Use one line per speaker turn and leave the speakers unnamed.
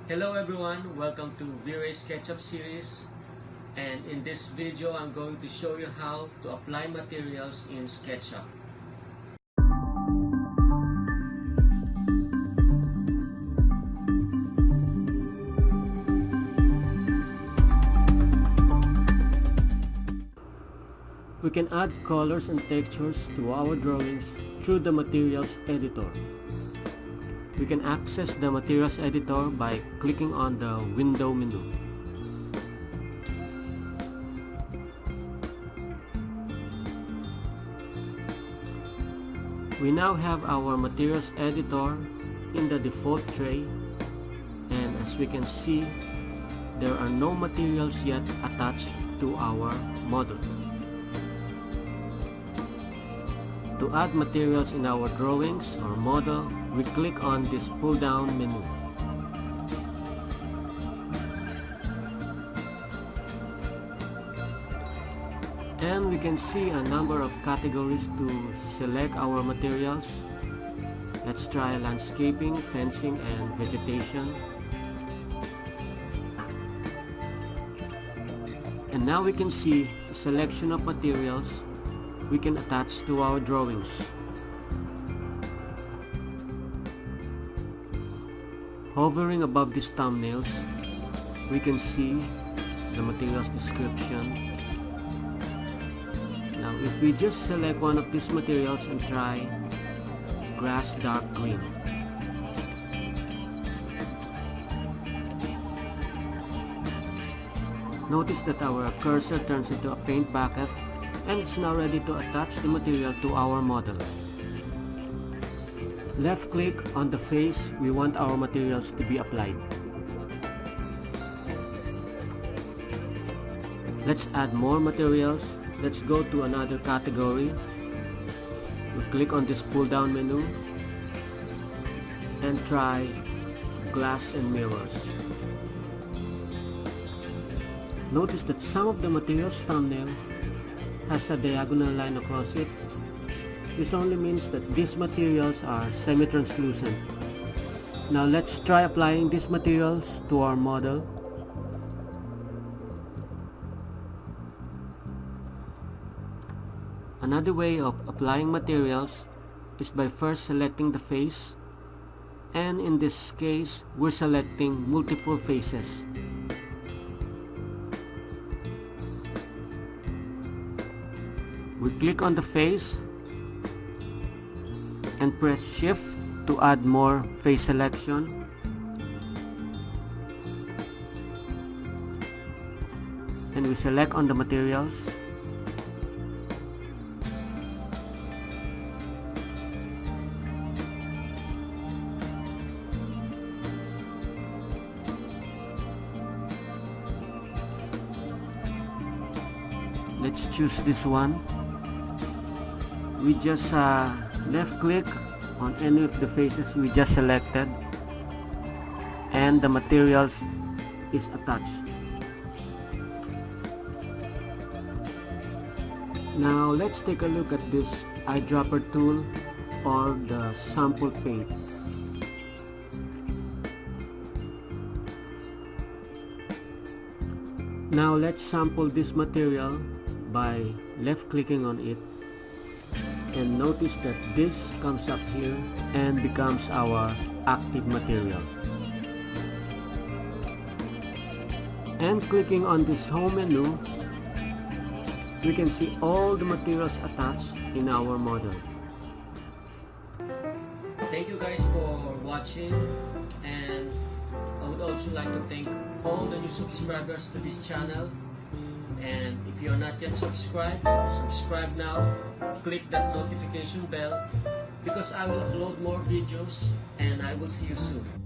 Hello everyone, welcome to VRAY Sketchup series, and in this video I'm going to show you how to apply materials in Sketchup. We can add colors and textures to our drawings through the materials editor. We can access the materials editor by clicking on the window menu. We now have our materials editor in the default tray, and as we can see, there are no materials yet attached to our model. To add materials in our drawings or model, we click on this pull-down menu. And we can see a number of categories to select our materials. Let's try landscaping, fencing, and vegetation. And now we can see a selection of materials we can attach to our drawings. Hovering above these thumbnails, we can see the materials description. Now if we just select one of these materials and try grass dark green, notice that our cursor turns into a paint bucket, and it's now ready to attach the material to our model. Left click on the face we want our materials to be applied. Let's add more materials. Let's go to another category. We click on this pull down menu and try glass and mirrors. Notice that some of the materials thumbnail has a diagonal line across it. This only means that these materials are semi-translucent. Now let's try applying these materials to our model. Another way of applying materials is by first selecting the face, and in this case we're selecting multiple faces. We click on the face and press shift to add more face selection. And we select on the materials. Let's choose this one. We just left click on any of the faces we just selected, and the materials is attached. Now let's take a look at this eyedropper tool or the sample paint. Now let's sample this material by left clicking on it, and notice that this comes up here and becomes our active material. And clicking on this home menu, we can see all the materials attached in our model. Thank you guys for watching, and I would also like to thank all the new subscribers to this channel. And if you are not yet subscribed, subscribe now. Click that notification bell because I will upload more videos, and I will see you soon.